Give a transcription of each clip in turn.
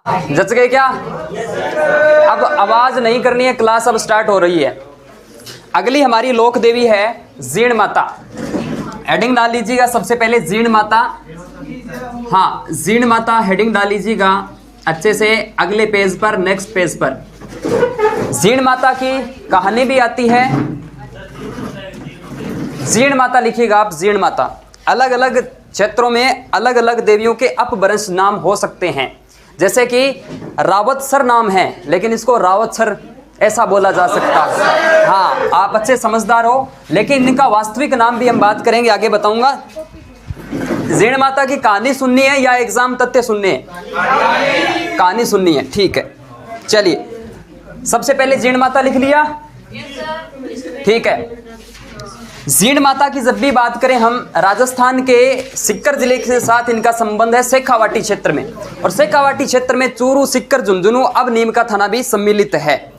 जच गए क्या? अब आवाज नहीं करनी है, क्लास अब स्टार्ट हो रही है। अगली हमारी लोक देवी है जीण माता। हेडिंग डाल लीजिएगा सबसे पहले जीण माता। हाँ, जीण माता हेडिंग डाल लीजिएगा अच्छे से अगले पेज पर, नेक्स्ट पेज पर। जीण माता की कहानी भी आती है। जीण माता लिखिएगा आप, जीण माता। अलग अलग क्षेत्रों में अलग अलग देवियों के अपभ्रंश नाम हो सकते हैं, जैसे कि रावतसर नाम है, लेकिन इसको रावतसर ऐसा बोला जा सकता है। हाँ, आप अच्छे समझदार हो, लेकिन इनका वास्तविक नाम भी हम बात करेंगे, आगे बताऊंगा। जीण माता की कहानी सुननी है या एग्जाम तथ्य सुनने हैं? कहानी सुननी है, ठीक है। चलिए, सबसे पहले जीण माता लिख लिया, ठीक है। जीण माता की जब भी बात करें हम, राजस्थान के सीकर जिले के साथ इनका संबंध है शेखावाटी क्षेत्र में, और शेखावाटी क्षेत्र में चूरू, सीकर, झुंझुनू, अब नीम का थाना भी सम्मिलित है।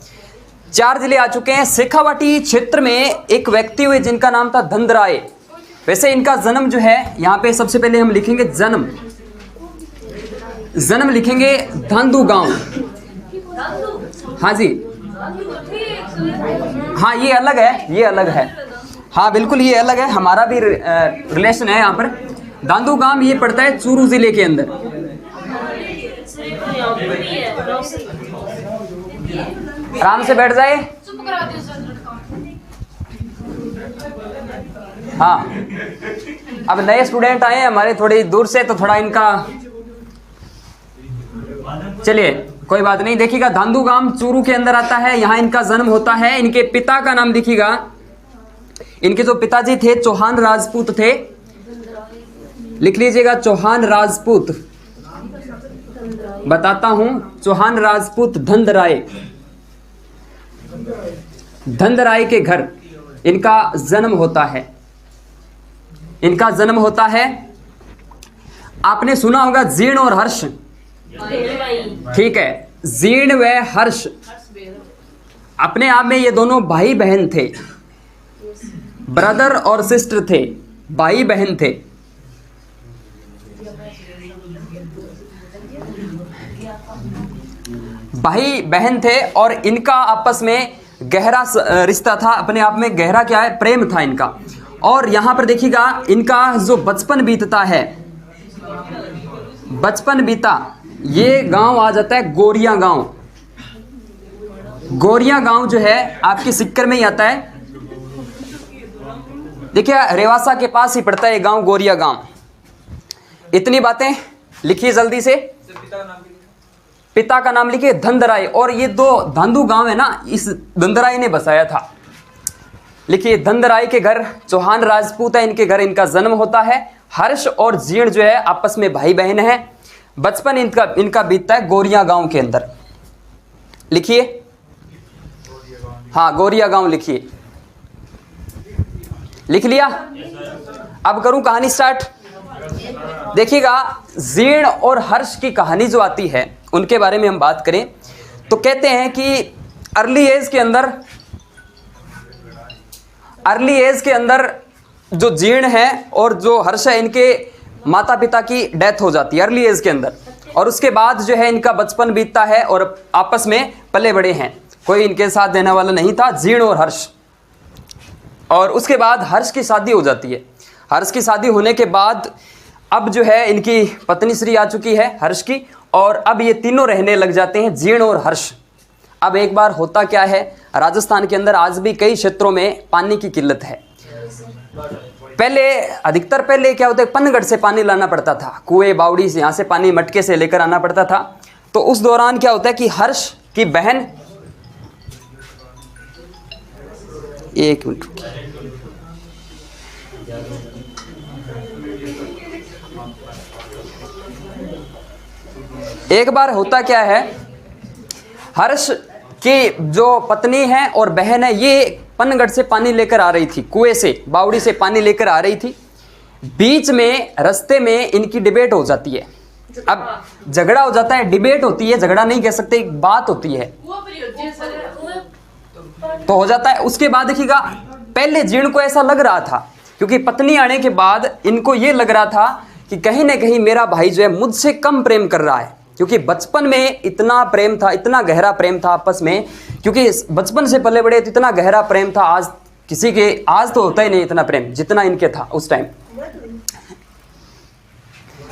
4 जिले आ चुके हैं। शेखावाटी क्षेत्र में एक व्यक्ति हुए जिनका नाम था धनराय। वैसे इनका जन्म जो है, यहाँ पे सबसे पहले हम लिखेंगे जन्म लिखेंगे धांधू गांव। हाँ जी, हाँ ये अलग है, ये अलग है। हाँ बिल्कुल, ये अलग है, हमारा भी रिलेशन है यहाँ पर। धांधू गांव ये पड़ता है चूरू जिले के अंदर। आराम से बैठ जाए। हाँ, अब नए स्टूडेंट आए हैं हमारे थोड़ी दूर से, तो थोड़ा इनका, चलिए कोई बात नहीं। देखिएगा, धांधू गांव चूरू के अंदर आता है, यहाँ इनका जन्म होता है। इनके पिता का नाम देखिएगा, इनके जो पिताजी थे चौहान राजपूत थे, लिख लीजिएगा चौहान राजपूत। बताता हूं, चौहान राजपूत धनराय के घर इनका जन्म होता है। इनका जन्म होता है, आपने सुना होगा जीर्ण और हर्ष, ठीक है। जीर्ण व हर्ष अपने आप में ये दोनों भाई बहन थे, ब्रदर और सिस्टर थे, भाई बहन थे। भाई बहन थे, और इनका आपस में गहरा रिश्ता था, अपने आप में गहरा क्या है, प्रेम था इनका। और यहां पर देखिएगा, इनका जो बचपन बीतता है, बचपन बीता, ये गांव आ जाता है गोरिया गांव। गोरिया गांव जो है आपकी सीकर में ही आता है। देखिए, रेवासा के पास ही पड़ता है ये गांव, गोरिया गांव। इतनी बातें लिखिए जल्दी से। पिता का नाम लिखिए धनराय, और ये दो धांधू गांव है ना, इस धनराय ने बसाया था। लिखिए, धनराय के घर चौहान राजपूत है, इनके घर इनका जन्म होता है। हर्ष और जीर्ण जो है आपस में भाई बहन है। बचपन इनका बीतता है गोरिया गांव के अंदर। लिखिए, हाँ गोरिया गांव लिखिए। लिख लिया? अब करूं कहानी स्टार्ट। देखिएगा, जीर्ण और हर्ष की कहानी जो आती है, उनके बारे में हम बात करें तो कहते हैं कि अर्ली एज के अंदर जो जीर्ण है और जो हर्ष है, इनके माता पिता की डेथ हो जाती है अर्ली एज के अंदर, और उसके बाद जो है इनका बचपन बीतता है और आपस में पले बड़े हैं। कोई इनके साथ देने वाला नहीं था, जीर्ण और हर्ष। और उसके बाद हर्ष की शादी हो जाती है। हर्ष की शादी होने के बाद अब जो है इनकी पत्नी श्री आ चुकी है हर्ष की, और अब ये तीनों रहने लग जाते हैं, जीर्ण और हर्ष। अब एक बार होता क्या है, राजस्थान के अंदर आज भी कई क्षेत्रों में पानी की किल्लत है। पहले क्या होता है, पनगढ़ से पानी लाना पड़ता था, कुएं बावड़ी से, यहाँ से पानी मटके से लेकर आना पड़ता था। तो उस दौरान क्या होता है कि हर्ष की बहन, एक मिनट रुकिए, एक बार होता क्या है, हर्ष की जो पत्नी है और बहन है, ये पनगढ़ से पानी लेकर आ रही थी, कुएं से, बावड़ी से पानी लेकर आ रही थी। बीच में रास्ते में इनकी डिबेट हो जाती है। अब झगड़ा हो जाता है, डिबेट होती है, झगड़ा नहीं कह सकते, एक बात होती है तो हो जाता है। उसके बाद देखिएगा, पहले जीर्ण को ऐसा लग रहा था, क्योंकि पत्नी आने के बाद इनको ये लग रहा था कि कहीं ना कहीं मेरा भाई जो है मुझसे कम प्रेम कर रहा है, क्योंकि बचपन में इतना प्रेम था, इतना गहरा प्रेम था आपस में, क्योंकि बचपन से पले बड़े तो इतना गहरा प्रेम था, आज किसी के, आज तो होता ही नहीं इतना प्रेम जितना इनके था उस टाइम।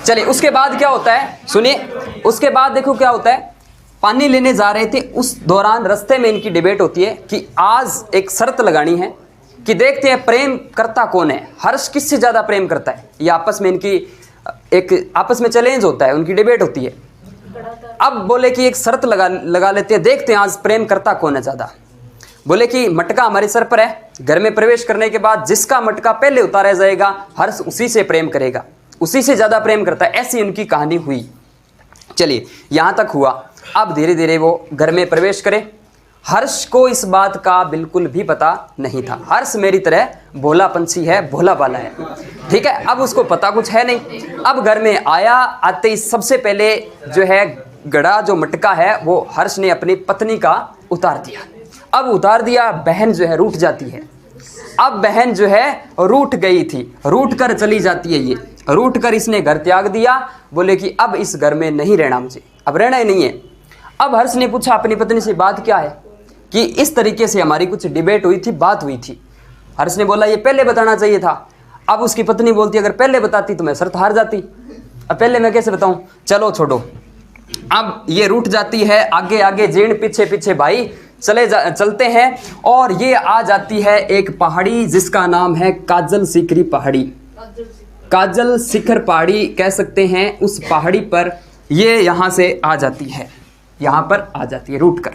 चलिए उसके बाद क्या होता है सुनिए, उसके बाद देखो क्या होता है। पानी लेने जा रहे थे, उस दौरान रास्ते में इनकी डिबेट होती है कि आज एक शर्त लगानी है कि देखते हैं प्रेम करता कौन है, हर्ष किससे ज्यादा प्रेम करता है। ये आपस में इनकी एक आपस में चैलेंज होता है, उनकी डिबेट होती है। अब बोले कि एक शर्त लगा लेते हैं, देखते हैं आज प्रेम करता कौन है ज्यादा। बोले कि मटका हमारे सर पर है, घर में प्रवेश करने के बाद जिसका मटका पहले उतारा जाएगा हर्ष उसी से प्रेम करेगा, उसी से ज्यादा प्रेम करता है। ऐसी उनकी कहानी हुई। चलिए यहां तक हुआ। अब धीरे धीरे वो घर में प्रवेश करे। हर्ष को इस बात का बिल्कुल भी पता नहीं था। हर्ष मेरी तरह भोला पंछी है, भोला भाला है, ठीक है। अब उसको पता कुछ है नहीं। अब घर में आया, आते ही सबसे पहले जो है गड़ा जो मटका है वो हर्ष ने अपनी पत्नी का उतार दिया। अब उतार दिया, बहन जो है रूठ जाती है। अब बहन जो है रूठ गई थी, रूठ कर चली जाती है। ये रूठ कर इसने घर त्याग दिया। बोले कि अब इस घर में नहीं रहना, मुझे अब रहना ही नहीं है। अब हर्ष ने पूछा अपनी पत्नी से बात क्या है, कि इस तरीके से हमारी कुछ डिबेट हुई थी, बात हुई थी। हर्ष ने बोला ये पहले बताना चाहिए था। अब उसकी पत्नी बोलती अगर पहले बताती तो मैं शर्त हार जाती, अब पहले मैं कैसे बताऊं, चलो छोड़ो। अब ये रूठ जाती है, आगे आगे जीर्ण पीछे पीछे भाई चलते हैं। और ये आ जाती है एक पहाड़ी जिसका नाम है काजल सीकरी पहाड़ी, काजल शिखर पहाड़ी कह सकते हैं। उस पहाड़ी पर ये यहाँ से आ जाती है, यहाँ पर आ जाती है रूठ कर।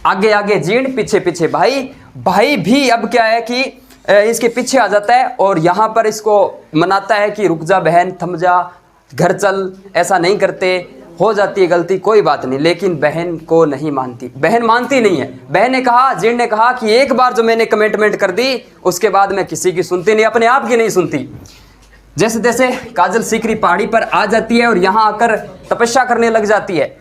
आगे आगे जीर्ण पीछे पीछे भाई, भाई भी अब क्या है कि इसके पीछे आ जाता है और यहाँ पर इसको मनाता है कि रुक जा बहन, थम जा, घर चल, ऐसा नहीं करते, हो जाती है गलती, कोई बात नहीं। लेकिन बहन को नहीं मानती, बहन मानती नहीं है। बहन ने कहा, जीर्ण ने कहा कि एक बार जो मैंने कमिटमेंट कर दी उसके बाद मैं किसी की सुनती नहीं, अपने आप की नहीं सुनती। जैसे तैसे काजल सीकरी पहाड़ी पर आ जाती है और यहाँ आकर तपस्या करने लग जाती है।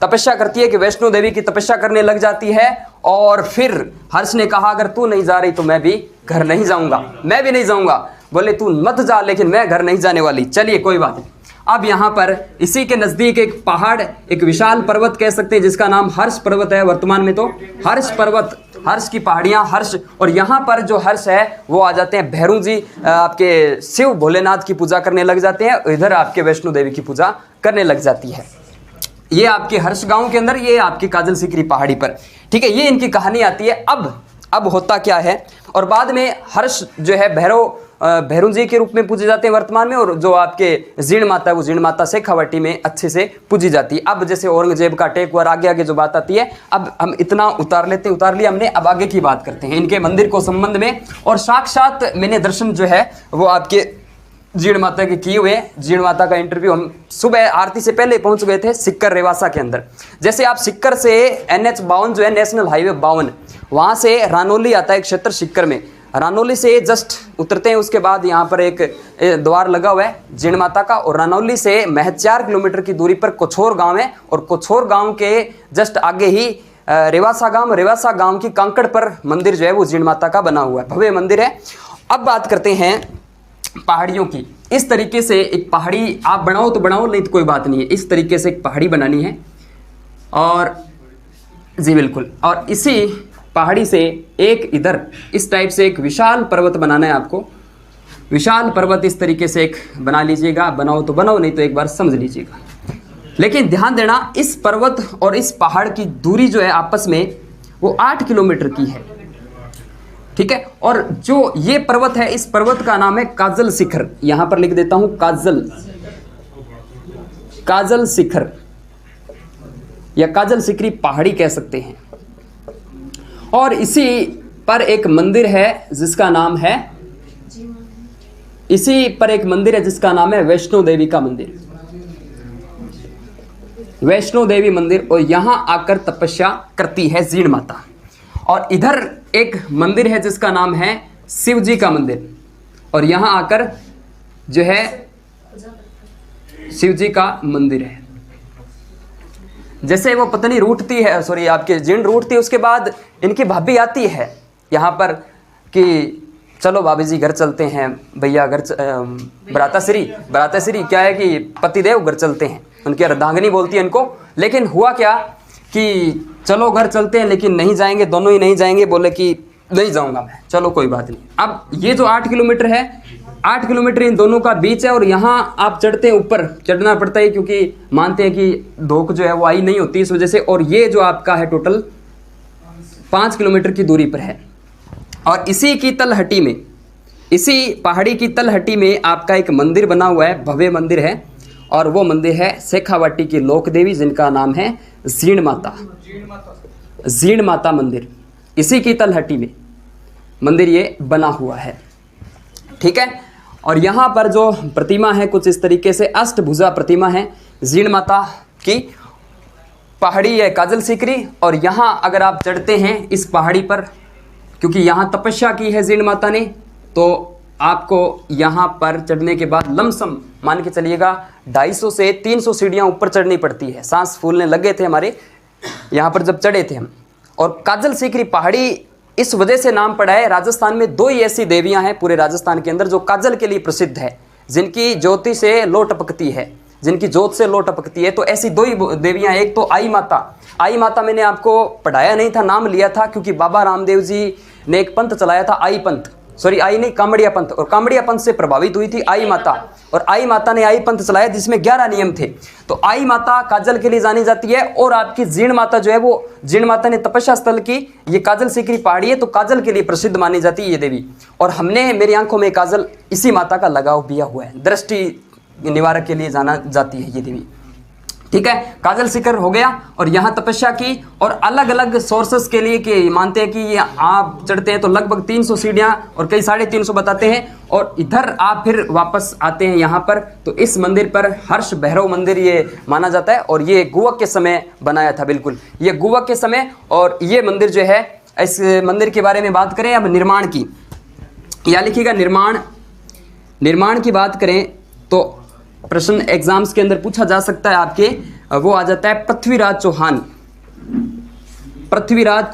तपस्या करती है कि वैष्णो देवी की तपस्या करने लग जाती है। और फिर हर्ष ने कहा अगर तू नहीं जा रही तो मैं भी घर नहीं जाऊंगा, मैं भी नहीं जाऊंगा। बोले तू मत जा, लेकिन मैं घर नहीं जाने वाली। चलिए कोई बात नहीं। अब यहाँ पर इसी के नजदीक एक पहाड़, एक विशाल पर्वत कह सकते हैं जिसका नाम हर्ष पर्वत है। वर्तमान में तो हर्ष पर्वत, हर्ष की पहाड़ियाँ, हर्ष। और यहाँ पर जो हर्ष है वो आ जाते हैं भैरू जी, आपके शिव भोलेनाथ की पूजा करने लग जाते हैं। इधर आपके वैष्णो देवी की पूजा करने लग जाती है। ये आपके हर्ष गांव के अंदर, ये आपकी काजल सीकरी पहाड़ी पर, ठीक है। ये इनकी कहानी आती है। अब होता क्या है, और बाद में हर्ष जो है भैरू जी के रूप में पूजे जाते हैं वर्तमान में। और जो आपके जीर्ण माता है वो जीर्ण माता शेखावाटी में अच्छे से पूजी जाती है। अब जैसे औरंगजेब का अटैक हुआ, आगे आगे जो बात आती है, अब हम इतना उतार लिया हमने। अब आगे की बात करते हैं इनके मंदिर को संबंध में। और साक्षात मैंने दर्शन जो है वो आपके जीर्ण माता के किए हुए। जीर्ण माता का इंटरव्यू हम सुबह आरती से पहले पहुंच गए थे सिक्कर रेवासा के अंदर। जैसे आप सिक्कर से NH52 जो है नेशनल हाईवे 52, वहां से रानौली आता है एक क्षेत्र सिक्कर में। रानौली से जस्ट उतरते हैं, उसके बाद यहाँ पर एक द्वार लगा हुआ है जीर्ण माता का। और रानौली से महज 4 किलोमीटर की दूरी पर कोछोर गांव है। और कोछोर गांव के जस्ट आगे ही रेवासा गांव की कांकड़ पर मंदिर जो है वो जीर्ण माता का बना हुआ है, भव्य मंदिर है। अब बात करते हैं पहाड़ियों की। इस तरीके से एक पहाड़ी आप बनाओ तो बनाओ, नहीं तो कोई बात नहीं है। इस तरीके से एक पहाड़ी बनानी है। और जी बिल्कुल, और इसी पहाड़ी से एक इधर इस टाइप से एक विशाल पर्वत बनाना है आपको। विशाल पर्वत इस तरीके से एक बना लीजिएगा। बनाओ तो बनाओ, नहीं तो एक बार समझ लीजिएगा। लेकिन ध्यान देना, इस पर्वत और इस पहाड़ की दूरी जो है आपस में वो 8 किलोमीटर की है, ठीक है। और जो ये पर्वत है, इस पर्वत का नाम है काजल शिखर। यहां पर लिख देता हूं काजल शिखर या काजल शिखरी पहाड़ी कह सकते हैं। और इसी पर एक मंदिर है जिसका नाम है, वैष्णो देवी का मंदिर, वैष्णो देवी मंदिर। और यहां आकर तपस्या करती है जीर्ण माता। और इधर एक मंदिर है जिसका नाम है शिव जी का मंदिर। और यहां आकर जो है शिव जी का मंदिर है। जैसे वो पत्नी रूठती है, सॉरी आपके जीर्ण रूठती है, उसके बाद इनकी भाभी आती है यहाँ पर कि चलो भाभी जी घर चलते हैं, भैया घर बराताश्री क्या है कि पतिदेव घर चलते हैं। उनकी अर्धांगिनी बोलती है इनको। लेकिन हुआ क्या कि चलो घर चलते हैं, लेकिन नहीं जाएंगे, दोनों ही नहीं जाएंगे। बोले कि नहीं जाऊंगा मैं, चलो कोई बात नहीं। अब ये जो 8 किलोमीटर है, 8 किलोमीटर इन दोनों का बीच है, और यहाँ आप चढ़ते हैं, ऊपर चढ़ना पड़ता है क्योंकि मानते हैं कि धोख जो है वो आई नहीं होती इस वजह से। और ये जो आपका है टोटल 5 किलोमीटर की दूरी पर है। और इसी की तलहटी में, इसी पहाड़ी की तलहटी में आपका एक मंदिर बना हुआ है, भव्य मंदिर है, और वो मंदिर है शेखावाटी की लोक देवी, जिनका नाम है जीण माता। जीण माता मंदिर, इसी की तलहटी में मंदिर ये बना हुआ है, ठीक है। और यहाँ पर जो प्रतिमा है कुछ इस तरीके से अष्टभुजा प्रतिमा है जीण माता की। पहाड़ी है काजल सीकरी, और यहाँ अगर आप चढ़ते हैं इस पहाड़ी पर, क्योंकि यहाँ तपस्या की है जीण माता ने, तो आपको यहाँ पर चढ़ने के बाद लमसम मान के चलिएगा 250 से 300 सीढ़ियाँ ऊपर चढ़नी पड़ती है। सांस फूलने लगे थे हमारे यहाँ पर जब चढ़े थे हम। और काजल सीकरी पहाड़ी इस वजह से नाम पड़ा है, राजस्थान में 2 ही ऐसी देवियाँ हैं पूरे राजस्थान के अंदर जो काजल के लिए प्रसिद्ध है, जिनकी ज्योति से लो टपकती है, जिनकी जोत से लो टपकती है। तो ऐसी 2 ही देवियाँ, एक तो आई माता। आई माता मैंने आपको पढ़ाया नहीं था, नाम लिया था क्योंकि बाबा रामदेव जी ने एक पंथ चलाया था, आई पंथ, सॉरी आई नहीं कामड़िया पंथ, और कामड़िया पंथ से प्रभावित हुई थी आई माता, और आई माता ने आई पंथ चलाया जिसमें 11 नियम थे। तो आई माता काजल के लिए जानी जाती है। और आपकी जीण माता जो है वो, जीण माता ने तपस्या स्थल की, ये काजल सीकरी पहाड़ी है, तो काजल के लिए प्रसिद्ध मानी जाती है ये देवी। और हमने, मेरी आंखों में काजल इसी माता का लगाव दिया हुआ है, दृष्टि निवारक के लिए जाना जाती है ये देवी, ठीक है। काजल सीकर हो गया, और यहाँ तपस्या की, और अलग अलग सोर्सेस के लिए कि मानते हैं कि ये आप चढ़ते हैं तो लगभग 300 सीढ़ियाँ, और कई 350 बताते हैं। और इधर आप फिर वापस आते हैं यहाँ पर, तो इस मंदिर पर हर्ष भैरव मंदिर ये माना जाता है, और ये गुवक के समय बनाया था, बिल्कुल ये गुवक के समय। और ये मंदिर जो है, इस मंदिर के बारे में बात करें अब निर्माण की, या लिखिएगा निर्माण की बात करें तो प्रश्न एग्जाम्स के अंदर पूछा जा सकता है आपके, वो आ जाता है पृथ्वीराज चौहान। पृथ्वीराज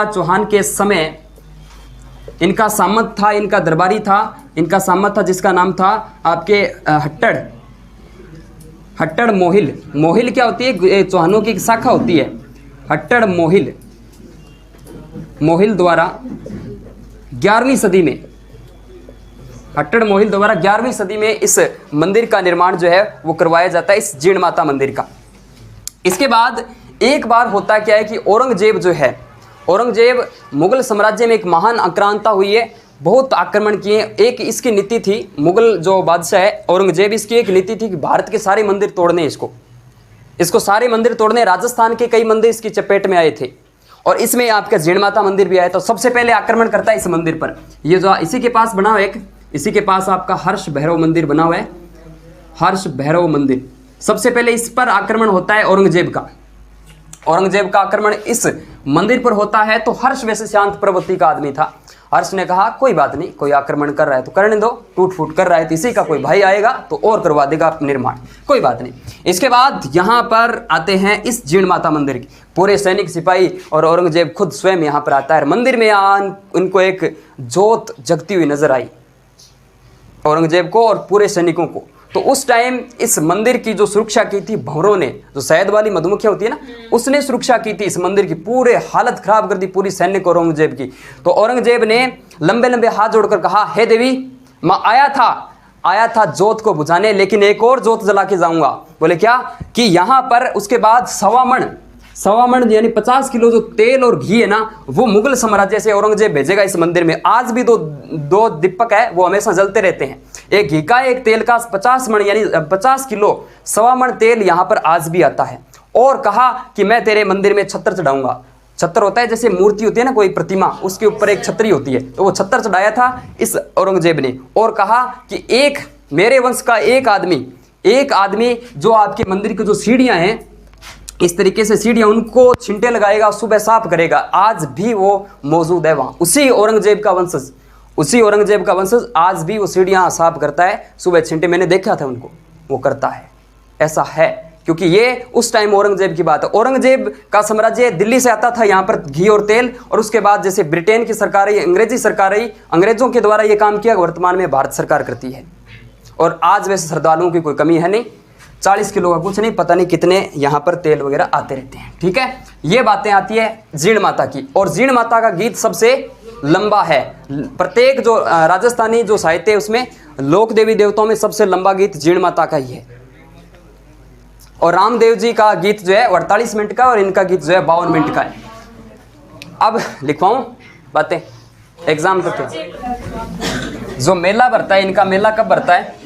चौहान के समय इनका सामंत था, इनका दरबारी था, इनका सामंत था जिसका नाम था आपके हट्टड़ मोहिल। मोहिल क्या होती है? चौहानों की एक शाखा होती है, हट्टड़ मोहिल द्वारा 11वीं सदी में, हट्टड़ मोहिल द्वारा 11वीं सदी में इस मंदिर का निर्माण जो है वो करवाया जाता है, इस जीण माता मंदिर का। इसके बाद एक बार होता क्या है कि औरंगजेब जो है, औरंगजेब मुगल साम्राज्य में एक महान आक्रांता हुई है, बहुत आक्रमण किए। एक इसकी नीति थी, मुगल जो बादशाह है औरंगजेब, इसकी एक नीति थी कि भारत के सारे मंदिर तोड़ने, इसको सारे मंदिर तोड़ने। राजस्थान के कई मंदिर इसकी चपेट में आए थे, और इसमें आपका जीण माता मंदिर भी आया। तो सबसे पहले आक्रमण करता है इस मंदिर पर, ये जो इसी के पास बना हुआ है, इसी के पास आपका हर्ष भैरव मंदिर बना हुआ है, हर्ष भैरव मंदिर। सबसे पहले इस पर आक्रमण होता है औरंगजेब का। औरंगजेब का आक्रमण इस मंदिर पर होता है। तो हर्ष वैसे शांत प्रवृत्ति का आदमी था। हर्ष ने कहा कोई बात नहीं, कोई आक्रमण कर रहा है तो करने दो, टूट फूट कर रहा है तो इसी का कोई भाई आएगा तो और करवा देगा निर्माण, कोई बात नहीं। इसके बाद यहाँ पर आते हैं इस जीण माता मंदिर की, पूरे सैनिक सिपाही और औरंगजेब खुद स्वयं यहाँ पर आता है। मंदिर में उनको एक जोत जगती हुई नजर आई, औरंगजेब को और पूरे सैनिकों को। तो उस टाइम इस मंदिर की जो सुरक्षा की थी भंवरों ने, जो शहद वाली मधुमक्खियां होती है ना, उसने सुरक्षा की थी इस मंदिर की, पूरे हालत खराब कर दी पूरी सैनिक औरंगजेब की। तो औरंगजेब ने लंबे लंबे हाथ जोड़कर कहा, हे देवी, मैं आया था जोत को बुझाने, लेकिन एक और जोत जला के जाऊंगा। बोले क्या? कि यहाँ पर उसके बाद सवा मण यानी 50 किलो जो तेल और घी है ना, वो मुगल साम्राज्य से औरंगजेब भेजेगा इस मंदिर में। आज भी दो दीपक है वो हमेशा जलते रहते हैं, एक घी का एक तेल का। 50 मण यानी 50 किलो सवा मण तेल यहाँ पर आज भी आता है। और कहा कि मैं तेरे मंदिर में छत्र चढ़ाऊंगा। छत्र होता है जैसे मूर्ति होती है ना कोई प्रतिमा, उसके ऊपर एक छतरी होती है, तो वो छत्र चढ़ाया था इस औरंगजेब ने। और कहा कि एक मेरे वंश का एक आदमी जो आपके मंदिर की जो सीढ़ियां हैं, इस तरीके से सीढ़ियां, उनको छिंटे लगाएगा, सुबह साफ करेगा। आज भी वो मौजूद है वहां, उसी औरंगजेब का वंशज आज भी वो सीढ़ियां साफ करता है, सुबह छिंटे। मैंने देखा था उनको, वो करता है, ऐसा है। क्योंकि ये उस टाइम औरंगजेब की बात है। औरंगजेब का साम्राज्य दिल्ली से आता था यहाँ पर घी और तेल, और उसके बाद जैसे ब्रिटेन की सरकार आई, अंग्रेजी सरकार आई, अंग्रेजों के द्वारा ये काम किया, वर्तमान में भारत सरकार करती है। और आज वैसे श्रद्धालुओं की कोई कमी है नहीं, 40 किलो का कुछ नहीं, पता नहीं कितने यहाँ पर तेल वगैरह आते रहते हैं। ठीक है, ये बातें आती है जीण माता की। और जीण माता का गीत सबसे लंबा है। प्रत्येक जो राजस्थानी जो साहित्य है उसमें लोक देवी देवताओं में सबसे लंबा गीत जीण माता का ही है। और रामदेव जी का गीत जो है 48 मिनट का और इनका गीत जो है 52 मिनट का है। अब लिखवाऊं बातें एग्जाम करके। जो मेला भरता है, इनका मेला कब भरता है?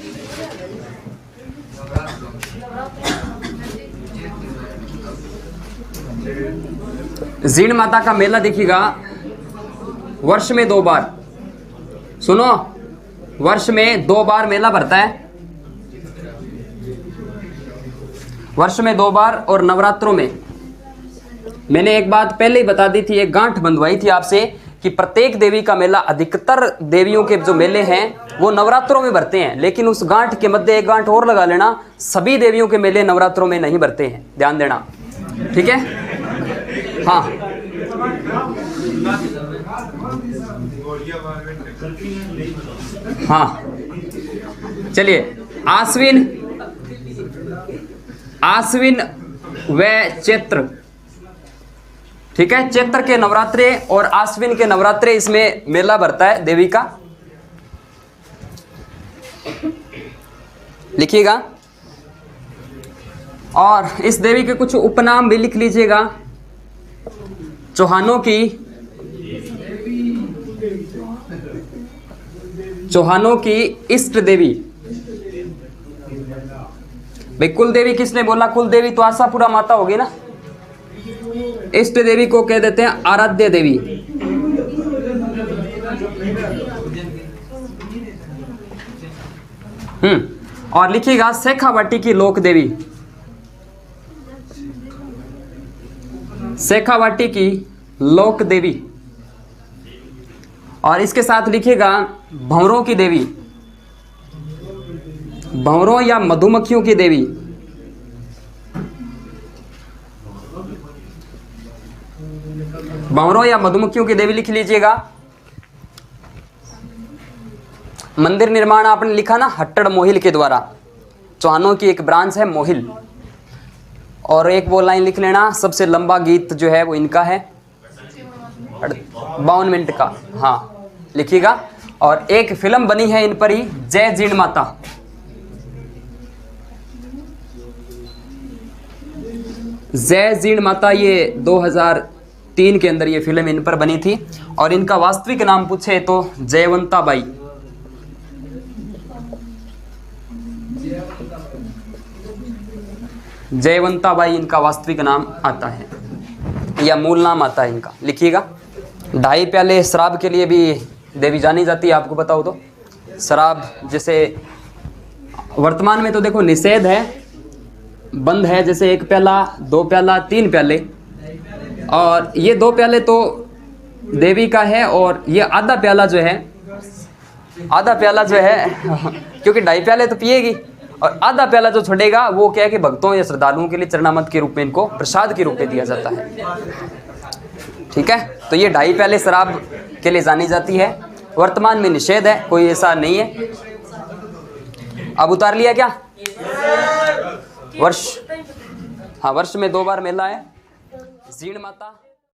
जीण माता का मेला देखिएगा वर्ष में 2 बार, सुनो, वर्ष में 2 बार मेला भरता है, वर्ष में 2 बार। और नवरात्रों में मैंने एक बात पहले ही बता दी थी, एक गांठ बंधवाई थी आपसे कि प्रत्येक देवी का मेला, अधिकतर देवियों के जो मेले हैं वो नवरात्रों में भरते हैं। लेकिन उस गांठ के मध्य एक गांठ और लगा लेना, सभी देवियों के मेले नवरात्रों में नहीं भरते हैं, ध्यान देना। ठीक है, हाँ हाँ, चलिए। आश्विन व चैत्र, ठीक है, चैत्र के नवरात्रे और आश्विन के नवरात्रे इसमें मेला भरता है देवी का। लिखिएगा। और इस देवी के कुछ उपनाम भी लिख लीजिएगा। चौहानों की इष्ट देवी। भाई कुल देवी किसने बोला? कुल देवी तो आशापुरा माता होगी ना। इष्ट देवी को कह देते हैं आराध्य देवी। और लिखिएगा शेखावाटी की लोक देवी। शेखावाटी की लोक देवी। और इसके साथ लिखिएगा भंवरों की देवी, भंवरों या मधुमक्खियों की देवी। भंवरों या मधुमक्खियों की देवी लिख लीजिएगा। मंदिर निर्माण आपने लिखा ना हट्टड़ मोहिल के द्वारा, चौहानों की एक ब्रांच है मोहिल। और एक वो लाइन लिख लेना, सबसे लंबा गीत जो है वो इनका है 52 मिनट का, हाँ लिखिएगा। और एक फिल्म बनी है इन पर ही, जय जीण माता। जय जीण माता, ये 2003 के अंदर ये फिल्म इन पर बनी थी। और इनका वास्तविक नाम पूछे तो जयवंता बाई। जयवंता बाई इनका वास्तविक नाम आता है या मूल नाम आता है इनका। लिखिएगा। 2.5 प्याले शराब के लिए भी देवी जानी जाती है, आपको बताओ तो। शराब जैसे वर्तमान में तो देखो निषेध है, बंद है, जैसे 1 प्याला, 2 प्याला, 3 प्याले। और ये 2 प्याले तो देवी का है, और ये आधा प्याला जो है क्योंकि 2.5 प्याले तो पिएगी, और आधा प्याला जो छोड़ेगा वो क्या है कि भक्तों या श्रद्धालुओं के लिए चरणामृत के रूप में, इनको प्रसाद के रूप में दिया जाता है। ठीक है, तो ये 2.5 प्याले शराब के लिए जानी जाती है। वर्तमान में निषेध है, कोई ऐसा नहीं है। अब उतार लिया क्या? वर्ष में 2 बार मेला है जीण माता।